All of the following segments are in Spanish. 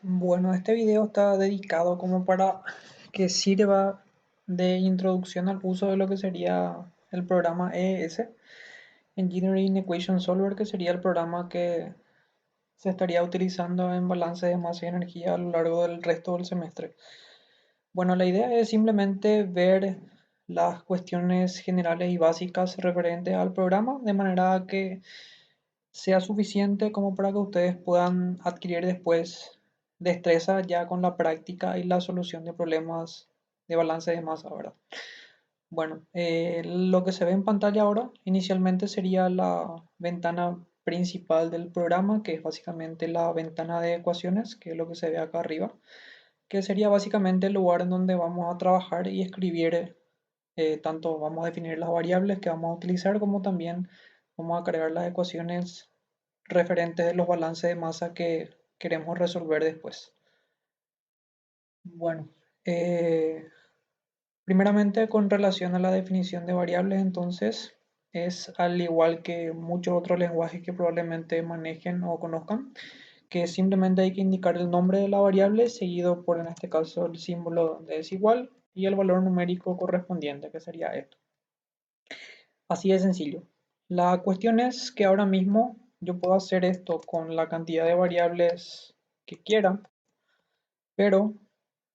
Bueno, este video está dedicado como para que sirva de introducción al uso de lo que sería el programa EES, Engineering Equation Solver, que sería el programa que se estaría utilizando en balance de masa y energía a lo largo del resto del semestre. Bueno, la idea es simplemente ver las cuestiones generales y básicas referentes al programa, de manera que sea suficiente como para que ustedes puedan adquirir después destreza ya con la práctica y la solución de problemas de balance de masa, ¿verdad? Bueno, lo que se ve en pantalla ahora inicialmente sería la ventana principal del programa, que es básicamente la ventana de ecuaciones, que es lo que se ve acá arriba, que sería básicamente el lugar en donde vamos a trabajar y escribir, tanto vamos a definir las variables que vamos a utilizar, como también vamos a crear las ecuaciones referentes de los balances de masa que queremos resolver después. Bueno, primeramente con relación a la definición de variables, entonces es al igual que muchos otros lenguajes que probablemente manejen o conozcan, que simplemente hay que indicar el nombre de la variable seguido por, en este caso, el símbolo de desigual y el valor numérico correspondiente, que sería esto. Así de sencillo. La cuestión es que ahora mismo yo puedo hacer esto con la cantidad de variables que quiera, pero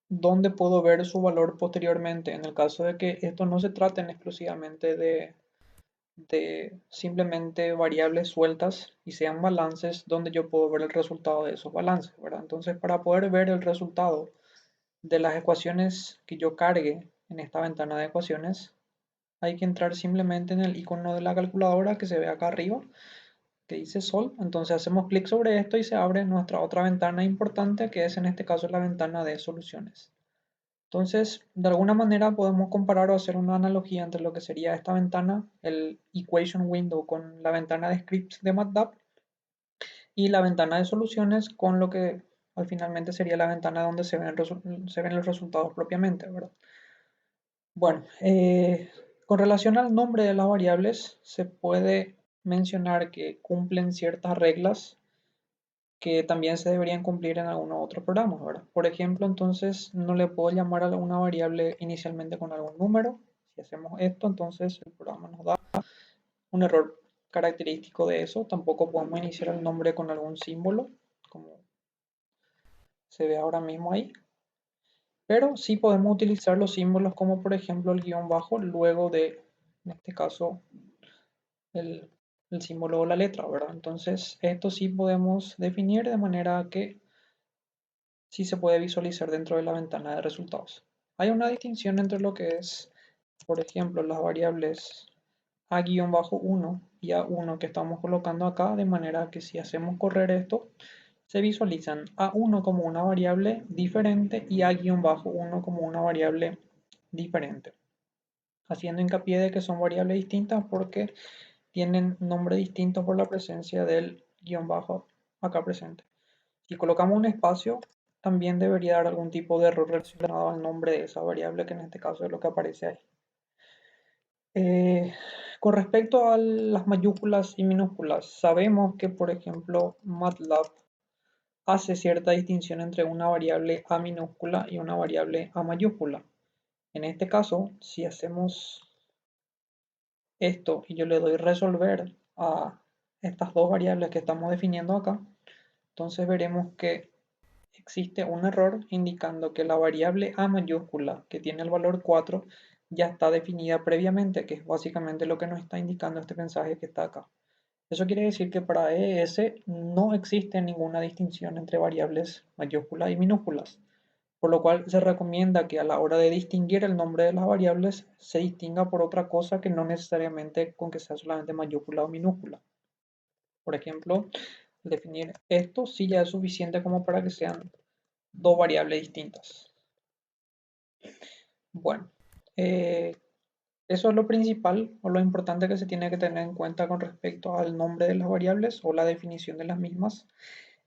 ¿dónde puedo ver su valor posteriormente? En el caso de que esto no se traten exclusivamente de simplemente variables sueltas y sean balances donde yo puedo ver el resultado de esos balances, ¿verdad? Entonces, para poder ver el resultado de las ecuaciones que yo cargue en esta ventana de ecuaciones, hay que entrar simplemente en el icono de la calculadora que se ve acá arriba, que dice Sol. Entonces hacemos clic sobre esto y se abre nuestra otra ventana importante, que es en este caso la ventana de soluciones. Entonces, de alguna manera podemos comparar o hacer una analogía entre lo que sería esta ventana, el Equation Window, con la ventana de scripts de MATLAB y la ventana de soluciones con lo que al finalmente sería la ventana donde se ven los resultados propiamente, ¿verdad? Bueno, con relación al nombre de las variables, se puede mencionar que cumplen ciertas reglas que también se deberían cumplir en algunos otros programas, ¿verdad? Por ejemplo, entonces no le puedo llamar a una variable inicialmente con algún número. Si hacemos esto, entonces el programa nos da un error característico de eso. Tampoco podemos iniciar el nombre con algún símbolo, como se ve ahora mismo ahí. Pero sí podemos utilizar los símbolos como por ejemplo el guión bajo luego de, en este caso, el, el símbolo o la letra, ¿verdad? Entonces esto sí podemos definir de manera que sí se puede visualizar dentro de la ventana de resultados. Hay una distinción entre lo que es, por ejemplo, las variables a-1 y a1 que estamos colocando acá, de manera que si hacemos correr esto, se visualizan a1 como una variable diferente y a-1 como una variable diferente, haciendo hincapié de que son variables distintas porque tienen nombre distinto por la presencia del guión bajo acá presente. Si colocamos un espacio, también debería dar algún tipo de error relacionado al nombre de esa variable, que en este caso es lo que aparece ahí. Eh, con respecto a las mayúsculas y minúsculas, sabemos que, por ejemplo, MATLAB hace cierta distinción entre una variable A minúscula y una variable A mayúscula. En este caso, si hacemos esto y yo le doy resolver a estas dos variables que estamos definiendo acá, entonces veremos que existe un error indicando que la variable A mayúscula, que tiene el valor 4, ya está definida previamente, que es básicamente lo que nos está indicando este mensaje que está acá. Eso quiere decir que para ES no existe ninguna distinción entre variables mayúsculas y minúsculas, por lo cual se recomienda que a la hora de distinguir el nombre de las variables se distinga por otra cosa que no necesariamente con que sea solamente mayúscula o minúscula. Por ejemplo, definir esto sí ya es suficiente como para que sean dos variables distintas. Bueno, eh, eso es lo principal o lo importante que se tiene que tener en cuenta con respecto al nombre de las variables o la definición de las mismas.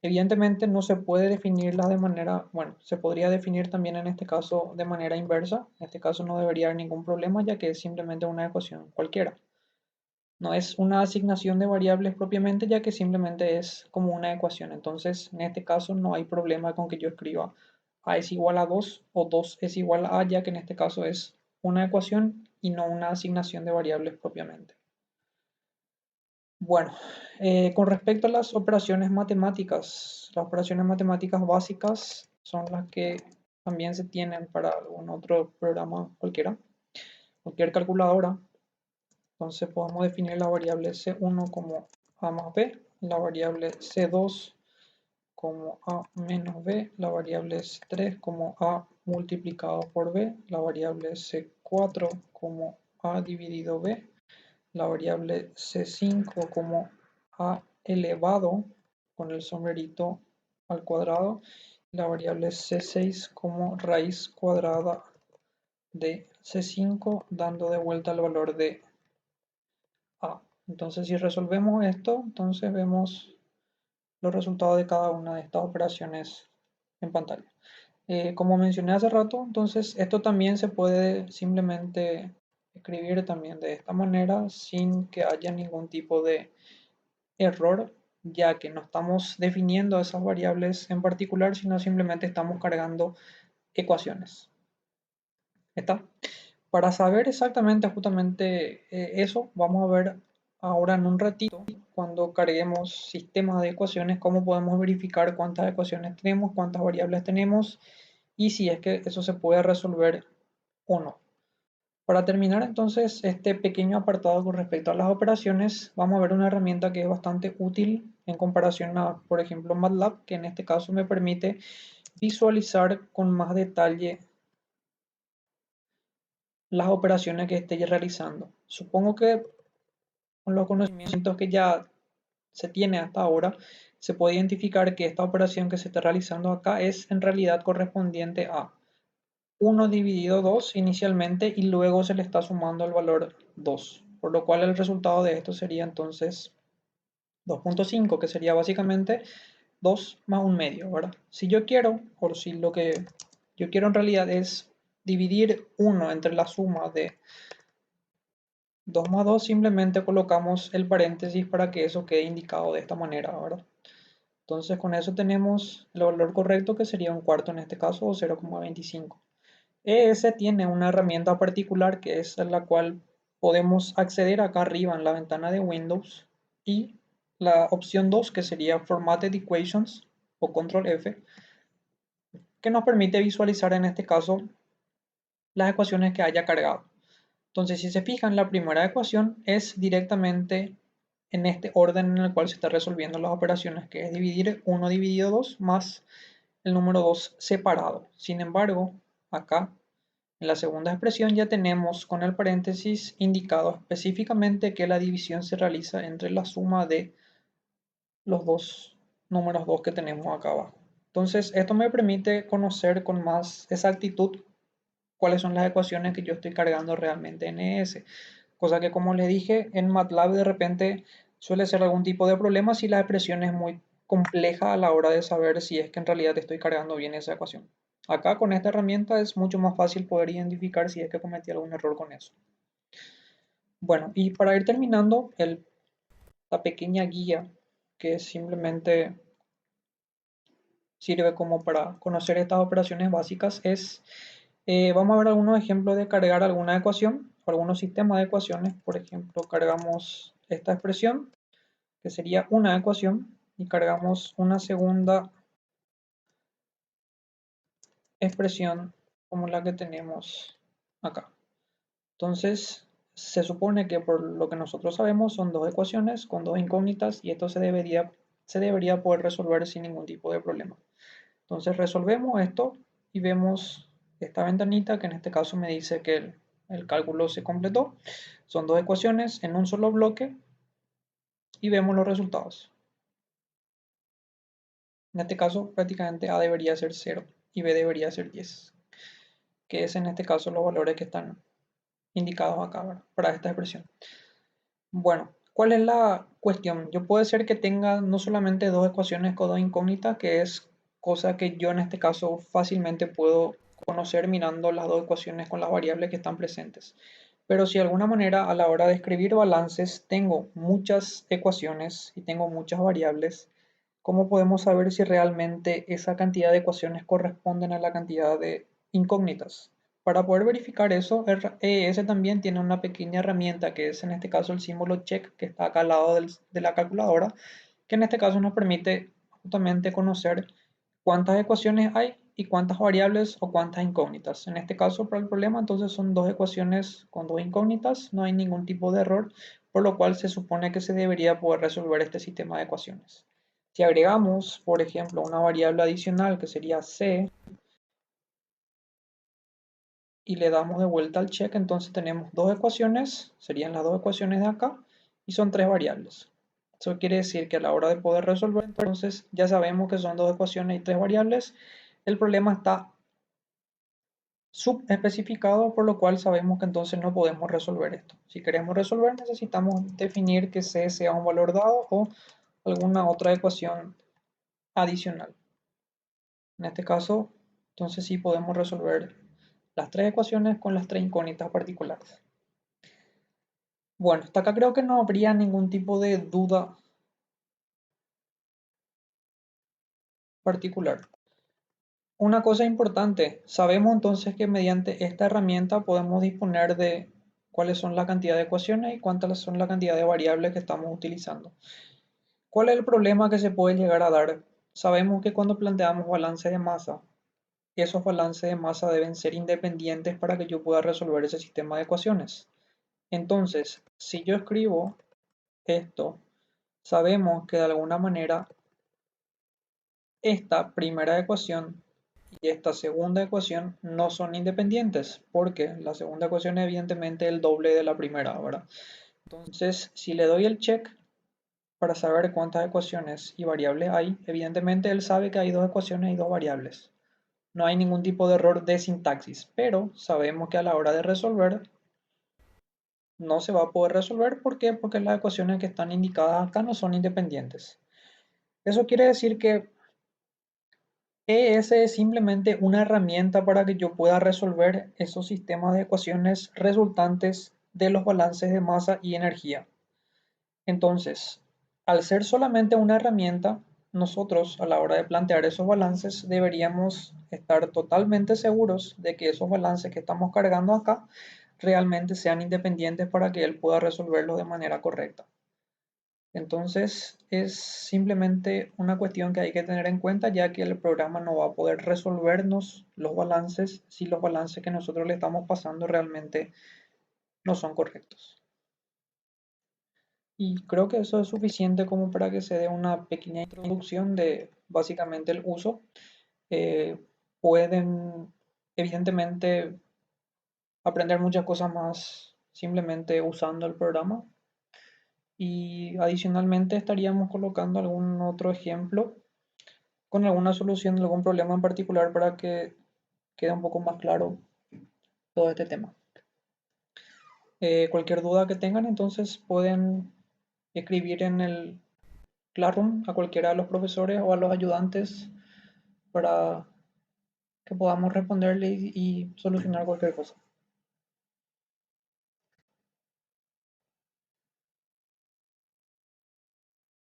Evidentemente no se puede definirlas de manera, bueno, se podría definir también en este caso de manera inversa. En este caso no debería haber ningún problema ya que es simplemente una ecuación cualquiera. No es una asignación de variables propiamente, ya que simplemente es como una ecuación. Entonces, en este caso no hay problema con que yo escriba a es igual a 2 o 2 es igual a, ya que en este caso es una ecuación y no una asignación de variables propiamente. Bueno, con respecto a las operaciones matemáticas básicas son las que también se tienen para algún otro programa cualquiera, cualquier calculadora. Entonces podemos definir la variable C1 como A más B, la variable C2 como A menos B, la variable C3 como A multiplicado por B, la variable C4 como A dividido B, la variable C5 como A elevado con el sombrerito al cuadrado, la variable C6 como raíz cuadrada de C5 dando de vuelta el valor de A. Entonces si resolvemos esto, entonces vemos los resultados de cada una de estas operaciones en pantalla. Como mencioné hace rato, entonces esto también se puede simplemente escribir también de esta manera sin que haya ningún tipo de error, ya que no estamos definiendo esas variables en particular, sino simplemente estamos cargando ecuaciones. ¿Está? Para saber exactamente justamente eso, vamos a ver ahora en un ratito, cuando carguemos sistemas de ecuaciones, cómo podemos verificar cuántas ecuaciones tenemos, cuántas variables tenemos y si es que eso se puede resolver o no. Para terminar entonces este pequeño apartado con respecto a las operaciones, vamos a ver una herramienta que es bastante útil en comparación a, por ejemplo, MATLAB, que en este caso me permite visualizar con más detalle las operaciones que esté realizando. Supongo que con los conocimientos que ya se tiene hasta ahora, se puede identificar que esta operación que se está realizando acá es en realidad correspondiente a 1 dividido 2 inicialmente y luego se le está sumando el valor 2, por lo cual el resultado de esto sería entonces 2.5, que sería básicamente 2 más un medio, ¿verdad? Si yo quiero, o si lo que yo quiero en realidad es dividir 1 entre la suma de 2 más 2, simplemente colocamos el paréntesis para que eso quede indicado de esta manera, ¿verdad? Entonces con eso tenemos el valor correcto, que sería un cuarto en este caso, o 0,25. ES tiene una herramienta particular que es la cual podemos acceder acá arriba en la ventana de Windows, y la opción 2, que sería Formatted Equations o Control F, que nos permite visualizar en este caso las ecuaciones que haya cargado. Entonces, si se fijan, la primera ecuación es directamente en este orden en el cual se está resolviendo las operaciones, que es dividir 1 dividido 2 más el número 2 separado. Sin embargo, acá en la segunda expresión ya tenemos con el paréntesis indicado específicamente que la división se realiza entre la suma de los dos números 2 que tenemos acá abajo. Entonces, esto me permite conocer con más exactitud cuáles son las ecuaciones que yo estoy cargando realmente en ES. Cosa que, como les dije, en MATLAB de repente suele ser algún tipo de problema si la expresión es muy compleja a la hora de saber si es que en realidad estoy cargando bien esa ecuación. Acá con esta herramienta es mucho más fácil poder identificar si es que cometí algún error con eso. Bueno, y para ir terminando, la pequeña guía que simplemente sirve como para conocer estas operaciones básicas es, vamos a ver algunos ejemplos de cargar alguna ecuación, algunos sistemas de ecuaciones. Por ejemplo, cargamos esta expresión, que sería una ecuación, y cargamos una segunda expresión como la que tenemos acá. Entonces, se supone que por lo que nosotros sabemos son dos ecuaciones con dos incógnitas, y esto se debería poder resolver sin ningún tipo de problema. Entonces resolvemos esto y vemos esta ventanita que en este caso me dice que el cálculo se completó. Son dos ecuaciones en un solo bloque y vemos los resultados. En este caso prácticamente A debería ser 0 y B debería ser 10, que es en este caso los valores que están indicados acá, ¿verdad?, para esta expresión. Bueno, ¿cuál es la cuestión? Yo puede ser que tenga no solamente dos ecuaciones con dos incógnitas, que es cosa que yo en este caso fácilmente puedo conocer mirando las dos ecuaciones con las variables que están presentes. Pero si de alguna manera a la hora de escribir balances tengo muchas ecuaciones y tengo muchas variables, ¿cómo podemos saber si realmente esa cantidad de ecuaciones corresponden a la cantidad de incógnitas? Para poder verificar eso, ES también tiene una pequeña herramienta que es en este caso el símbolo check que está acá al lado de la calculadora, que en este caso nos permite justamente conocer cuántas ecuaciones hay y cuántas variables o cuántas incógnitas. En este caso, para el problema, entonces son dos ecuaciones con dos incógnitas, no hay ningún tipo de error, por lo cual se supone que se debería poder resolver este sistema de ecuaciones. Si agregamos, por ejemplo, una variable adicional que sería c y le damos de vuelta al check, entonces tenemos dos ecuaciones, serían las dos ecuaciones de acá, y son tres variables. Eso quiere decir que a la hora de poder resolver, entonces ya sabemos que son dos ecuaciones y tres variables. El problema está subespecificado, por lo cual sabemos que entonces no podemos resolver esto. Si queremos resolver, necesitamos definir que c sea un valor dado o alguna otra ecuación adicional. En este caso, entonces sí podemos resolver las tres ecuaciones con las tres incógnitas particulares. Bueno, hasta acá creo que no habría ningún tipo de duda particular. Una cosa importante, sabemos entonces que mediante esta herramienta podemos disponer de cuáles son la cantidad de ecuaciones y cuántas son la cantidad de variables que estamos utilizando. ¿Cuál es el problema que se puede llegar a dar? Sabemos que cuando planteamos balance de masa, esos balances de masa deben ser independientes para que yo pueda resolver ese sistema de ecuaciones. Entonces, si yo escribo esto, sabemos que de alguna manera esta primera ecuación y esta segunda ecuación no son independientes, porque la segunda ecuación es evidentemente el doble de la primera, ¿verdad? Entonces, si le doy el check para saber cuántas ecuaciones y variables hay, evidentemente él sabe que hay dos ecuaciones y dos variables. No hay ningún tipo de error de sintaxis, pero sabemos que a la hora de resolver no se va a poder resolver. ¿Por qué? Porque las ecuaciones que están indicadas acá no son independientes. Eso quiere decir que ES es simplemente una herramienta para que yo pueda resolver esos sistemas de ecuaciones resultantes de los balances de masa y energía. Entonces, al ser solamente una herramienta, nosotros a la hora de plantear esos balances deberíamos estar totalmente seguros de que esos balances que estamos cargando acá realmente sean independientes para que él pueda resolverlos de manera correcta. Entonces es simplemente una cuestión que hay que tener en cuenta, ya que el programa no va a poder resolvernos los balances si los balances que nosotros le estamos pasando realmente no son correctos. Y creo que eso es suficiente como para que se dé una pequeña introducción de básicamente el uso. Eh, Pueden evidentemente aprender muchas cosas más simplemente usando el programa. Y adicionalmente estaríamos colocando algún otro ejemplo con alguna solución de algún problema en particular para que quede un poco más claro todo este tema. Cualquier duda que tengan, entonces pueden escribir en el Classroom a cualquiera de los profesores o a los ayudantes para que podamos responderle y solucionar cualquier cosa.